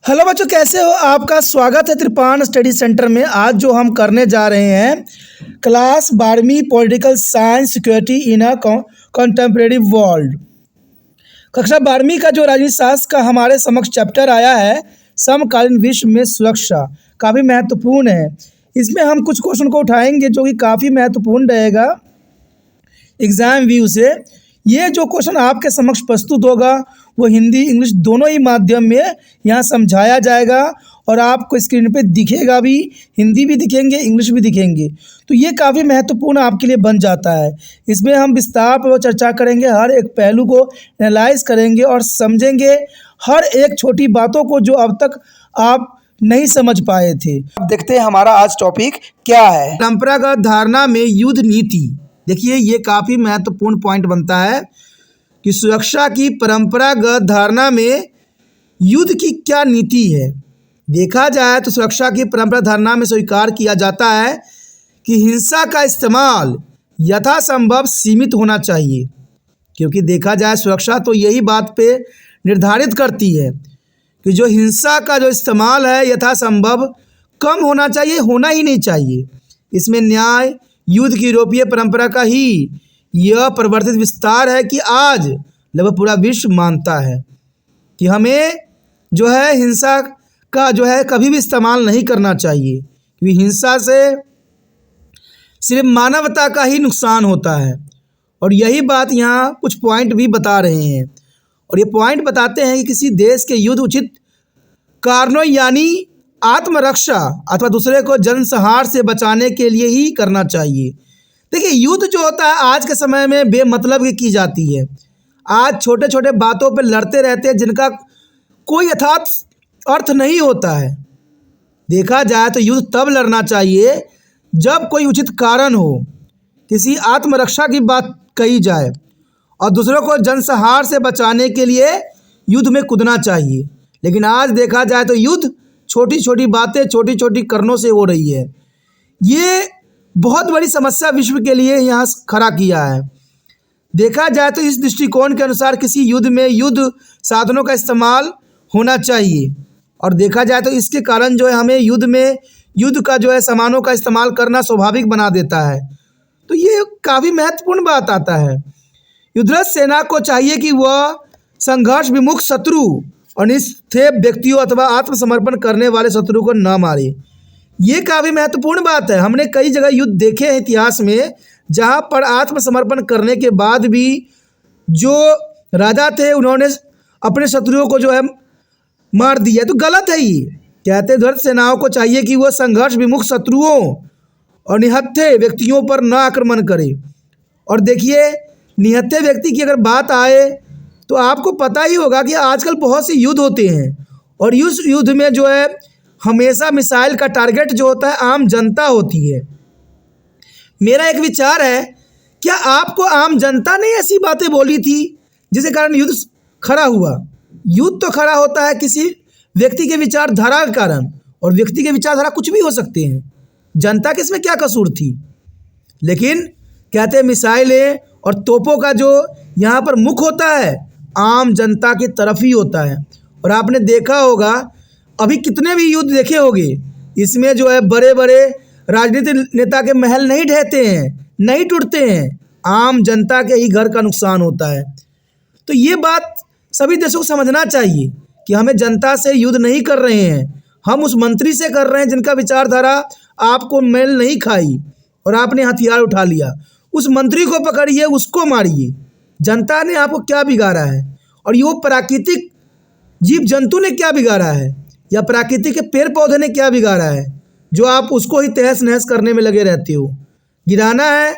Hello बच्चों, कैसे हो? आपका स्वागत है त्रिपान स्टडी सेंटर में। आज जो हम करने जा रहे हैं क्लास 12वीं political science security in a contemporary world. कक्षा 12वीं का जो राजनीति शास्त्र का हमारे समक्ष चैप्टर आया है, समकालीन विश्व में सुरक्षा, काफ़ी महत्वपूर्ण है। इसमें हम कुछ क्वेश्चन को उठाएंगे जो कि काफ़ी महत्वपूर्ण रहेगा एग्ज़ाम व्यू से। ये जो क्वेश्चन आपके समक्ष प्रस्तुत होगा वो हिंदी इंग्लिश दोनों ही माध्यम में यहाँ समझाया जाएगा और आपको स्क्रीन पे दिखेगा भी, हिंदी भी दिखेंगे, इंग्लिश भी दिखेंगे। तो ये काफ़ी महत्वपूर्ण आपके लिए बन जाता है। इसमें हम विस्तार पर चर्चा करेंगे, हर एक पहलू को एनालाइज करेंगे और समझेंगे हर एक छोटी बातों को जो अब तक आप नहीं समझ पाए थे। अब देखते हैं हमारा आज टॉपिक क्या है। परंपरागत धारणा में युद्ध नीति। देखिए, ये काफ़ी महत्वपूर्ण पॉइंट बनता है कि सुरक्षा की परंपरागत धारणा में युद्ध की क्या नीति है। देखा जाए तो सुरक्षा की परंपरागत धारणा में स्वीकार किया जाता है कि हिंसा का इस्तेमाल यथासंभव सीमित होना चाहिए, क्योंकि देखा जाए सुरक्षा तो यही बात पे निर्धारित करती है कि जो हिंसा का जो इस्तेमाल है यथासंभव कम होना चाहिए, होना ही नहीं चाहिए। इसमें न्याय युद्ध की यूरोपीय परंपरा का ही यह परिवर्तित विस्तार है कि आज लगभग पूरा विश्व मानता है कि हमें जो है हिंसा का जो है कभी भी इस्तेमाल नहीं करना चाहिए, क्योंकि हिंसा से सिर्फ मानवता का ही नुकसान होता है। और यही बात यहाँ कुछ पॉइंट भी बता रहे हैं, और ये पॉइंट बताते हैं कि किसी देश के युद्ध उचित कारणों यानी आत्मरक्षा अथवा दूसरे को जनसंहार से बचाने के लिए ही करना चाहिए। देखिए, युद्ध जो होता है आज के समय में बेमतलब की जाती है। आज छोटे छोटे बातों पर लड़ते रहते हैं जिनका कोई यथार्थ अर्थ नहीं होता है। देखा जाए तो युद्ध तब लड़ना चाहिए जब कोई उचित कारण हो, किसी आत्मरक्षा की बात कही जाए और दूसरों को जनसंहार से बचाने के लिए युद्ध में कूदना चाहिए। लेकिन आज देखा जाए तो युद्ध छोटी छोटी बातें छोटी छोटी कारणों से हो रही है। ये बहुत बड़ी समस्या विश्व के लिए यहाँ खड़ा किया है। देखा जाए तो इस दृष्टिकोण के अनुसार किसी युद्ध में युद्ध साधनों का इस्तेमाल होना चाहिए, और देखा जाए तो इसके कारण जो है हमें युद्ध में युद्ध का जो है सामानों का इस्तेमाल करना स्वाभाविक बना देता है। तो ये काफ़ी महत्वपूर्ण बात आता है। युद्धरत सेना को चाहिए कि वह संघर्ष विमुख शत्रु और निष्ठेय व्यक्तियों अथवा आत्मसमर्पण करने वाले शत्रु को न मारे। ये काफ़ी महत्वपूर्ण बात है। हमने कई जगह युद्ध देखे हैं इतिहास में जहाँ पर आत्मसमर्पण करने के बाद भी जो राजा थे उन्होंने अपने शत्रुओं को जो है मार दिया। तो गलत है ये। कहते युद्धरत सेनाओं को चाहिए कि वह संघर्ष विमुख शत्रुओं और निहत्थे व्यक्तियों पर न आक्रमण करे। और देखिए, निहत्थे व्यक्ति की अगर बात आए तो आपको पता ही होगा कि आजकल बहुत सी युद्ध होते हैं, और उस युद्ध में जो है हमेशा मिसाइल का टारगेट जो होता है आम जनता होती है। मेरा एक विचार है, क्या आपको आम जनता ने ऐसी बातें बोली थी जिसके कारण युद्ध खड़ा हुआ? युद्ध तो खड़ा होता है किसी व्यक्ति के विचारधारा के कारण, और व्यक्ति के विचारधारा कुछ भी हो सकते हैं। जनता किसमें क्या कसूर थी? लेकिन कहते हैं मिसाइलें और तोपों का जो यहाँ पर मुख होता है आम जनता की तरफ ही होता है। और आपने देखा होगा अभी कितने भी युद्ध देखे होंगे, इसमें जो है बड़े बड़े राजनीतिक नेता के महल नहीं ढहते हैं, नहीं टूटते हैं, आम जनता के ही घर का नुकसान होता है। तो ये बात सभी देशों को समझना चाहिए कि हमें जनता से युद्ध नहीं कर रहे हैं, हम उस मंत्री से कर रहे हैं जिनका विचारधारा आपको मेल नहीं खाई और आपने हथियार उठा लिया। उस मंत्री को पकड़िए, उसको मारिए। जनता ने आपको क्या बिगाड़ा है? और ये प्राकृतिक जीव जंतु ने क्या बिगाड़ा है, या प्राकृतिक के पेड़ पौधे ने क्या बिगाड़ा है जो आप उसको ही तहस नहस करने में लगे रहते हो? गिराना है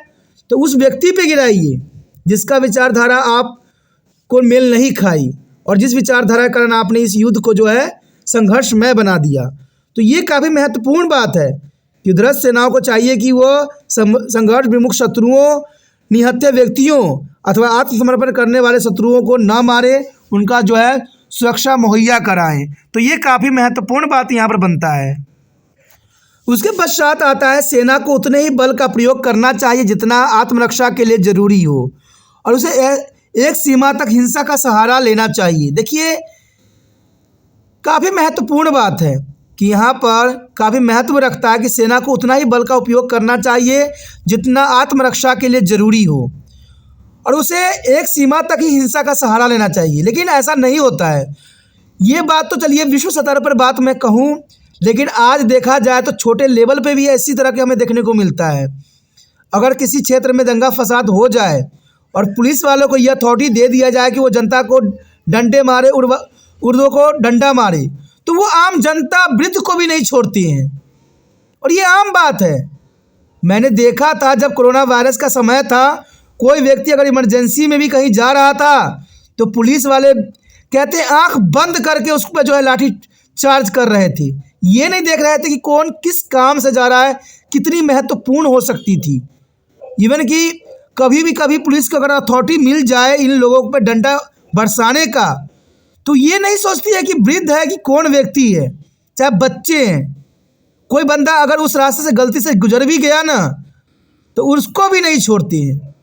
तो उस व्यक्ति पे गिराइए जिसका विचारधारा आपको मेल नहीं खाई और जिस विचारधारा के कारण आपने इस युद्ध को जो है संघर्षमय बना दिया। तो ये काफ़ी महत्वपूर्ण बात है कि युद्धरत सेनाओं को चाहिए कि वो संघर्ष विमुख शत्रुओं, निहत्थे व्यक्तियों अथवा आत्मसमर्पण करने वाले शत्रुओं को न मारे, उनका जो है सुरक्षा मुहैया कराएं। तो ये काफ़ी महत्वपूर्ण बात यहाँ पर बनता है। उसके पश्चात आता है सेना को उतने ही बल का प्रयोग करना चाहिए जितना आत्मरक्षा के लिए ज़रूरी हो, और उसे एक सीमा तक हिंसा का सहारा लेना चाहिए। देखिए, काफ़ी महत्वपूर्ण बात है कि यहाँ पर काफ़ी महत्व रखता है कि सेना को उतना ही बल का उपयोग करना चाहिए जितना आत्मरक्षा के लिए ज़रूरी हो, और उसे एक सीमा तक ही हिंसा का सहारा लेना चाहिए। लेकिन ऐसा नहीं होता है। ये बात तो चलिए विश्व स्तर पर बात मैं कहूँ, लेकिन आज देखा जाए तो छोटे लेवल पे भी इसी तरह के हमें देखने को मिलता है। अगर किसी क्षेत्र में दंगा फसाद हो जाए और पुलिस वालों को यह अथॉरिटी दे दिया जाए कि वो जनता को डंडे मारे, उर्दू को डंडा मारे, तो वो आम जनता वृद्ध को भी नहीं छोड़ती हैं, और ये आम बात है। मैंने देखा था जब कोरोना वायरस का समय था, कोई व्यक्ति अगर इमरजेंसी में भी कहीं जा रहा था तो पुलिस वाले कहते आंख बंद करके उस पर जो है लाठी चार्ज कर रहे थे। ये नहीं देख रहे थे कि कौन किस काम से जा रहा है, कितनी महत्वपूर्ण हो सकती थी। इवन कि कभी पुलिस को अगर अथॉरिटी मिल जाए इन लोगों पर डंडा बरसाने का, तो ये नहीं सोचती है कि वृद्ध है कि कौन व्यक्ति है, चाहे बच्चे हैं। कोई बंदा अगर उस रास्ते से गलती से गुजर भी गया ना, तो उसको भी नहीं छोड़ती है।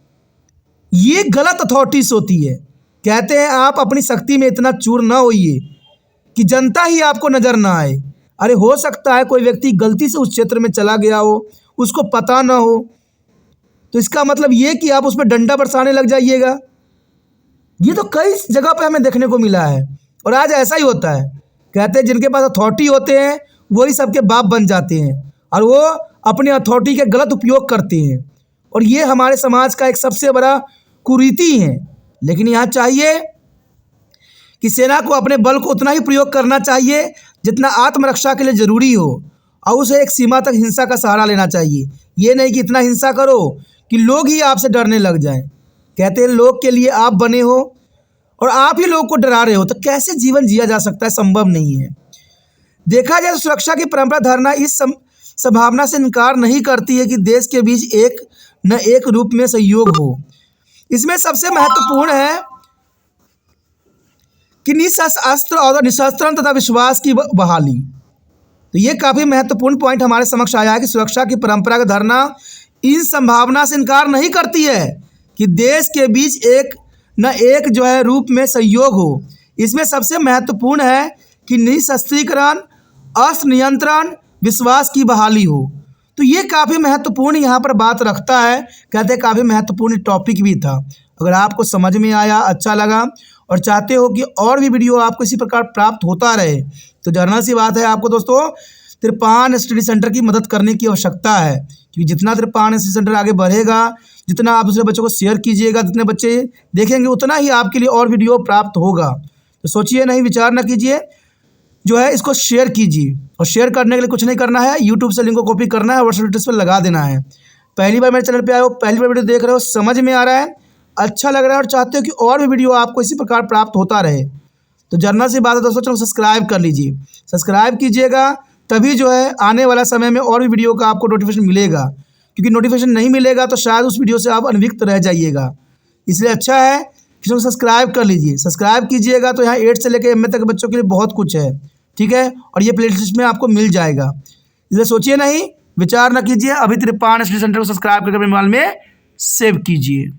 ये गलत अथॉरिटीज होती है। कहते हैं आप अपनी शक्ति में इतना चूर ना होइए कि जनता ही आपको नज़र ना आए। अरे हो सकता है कोई व्यक्ति गलती से उस क्षेत्र में चला गया हो, उसको पता ना हो, तो इसका मतलब ये कि आप उस पर डंडा बरसाने लग जाइएगा। ये तो कई जगह पे हमें देखने को मिला है, और आज ऐसा ही होता है। कहते हैं जिनके पास अथॉरिटी होते हैं वही सबके बाप बन जाते हैं, और वो अपनी अथॉरिटी का गलत उपयोग करते हैं, और ये हमारे समाज का एक सबसे बड़ा कुरीति है। लेकिन यहाँ चाहिए कि सेना को अपने बल को उतना ही प्रयोग करना चाहिए जितना आत्मरक्षा के लिए ज़रूरी हो, और उसे एक सीमा तक हिंसा का सहारा लेना चाहिए। ये नहीं कि इतना हिंसा करो कि लोग ही आपसे डरने लग जाएं। कहते हैं लोग के लिए आप बने हो और आप ही लोग को डरा रहे हो, तो कैसे जीवन जिया जा सकता है? संभव नहीं है। देखा जाए तो सुरक्षा की परंपरा धारणा इस संभावना से इनकार नहीं करती है कि देश के बीच एक न एक रूप में सहयोग हो। इसमें सबसे महत्वपूर्ण है कि निशस्त्र और निशस्त्रण तथा विश्वास की बहाली। तो ये काफ़ी महत्वपूर्ण पॉइंट हमारे समक्ष आया है कि सुरक्षा की परंपरा का धारणा इस संभावना से इनकार नहीं करती है कि देश के बीच एक न एक जो है रूप में सहयोग हो। इसमें सबसे महत्वपूर्ण है कि निशस्त्रीकरण, अस्त्र नियंत्रण, विश्वास की बहाली हो। तो ये काफ़ी महत्वपूर्ण यहाँ पर बात रखता है। कहते हैं काफ़ी महत्वपूर्ण टॉपिक भी था। अगर आपको समझ में आया, अच्छा लगा और चाहते हो कि और भी वीडियो आपको इसी प्रकार प्राप्त होता रहे, तो जानना सी बात है आपको दोस्तों त्रिपान स्टडी सेंटर की मदद करने की आवश्यकता है। क्योंकि जितना त्रिपान स्टडी सेंटर आगे बढ़ेगा, जितना आप दूसरे बच्चों को शेयर कीजिएगा, जितने बच्चे देखेंगे उतना ही आपके लिए और वीडियो प्राप्त होगा। तो सोचिए नहीं, विचार न कीजिए, जो है इसको शेयर कीजिए। और शेयर करने के लिए कुछ नहीं करना है, यूट्यूब से लिंक को कॉपी करना है, व्हाट्सएप स्टेटस पर लगा देना है। पहली बार मेरे चैनल पे आए हो, पहली बार वीडियो देख रहे हो, समझ में आ रहा है, अच्छा लग रहा है और चाहते हो कि और भी वीडियो आपको इसी प्रकार प्राप्त होता रहे, तो जानना सी बात है दोस्तों, चलो सब्सक्राइब कर लीजिए। सब्सक्राइब कीजिएगा, तभी जो है आने वाला समय में और भी वीडियो का आपको नोटिफिकेशन मिलेगा। क्योंकि नोटिफिकेशन नहीं मिलेगा तो शायद उस वीडियो से आप अनभिज्ञ रह जाइएगा। इसलिए अच्छा है कि सब्सक्राइब कर लीजिए। सब्सक्राइब कीजिएगा तो यहाँ 8 से लेकर MA तक बच्चों के लिए बहुत कुछ है, ठीक है, और ये प्लेलिस्ट में आपको मिल जाएगा। इसलिए सोचिए नहीं, विचार न कीजिए, अभी त्रिपान स्टडी सेंटर को सब्सक्राइब करके अपने मोबाइल में सेव कीजिए।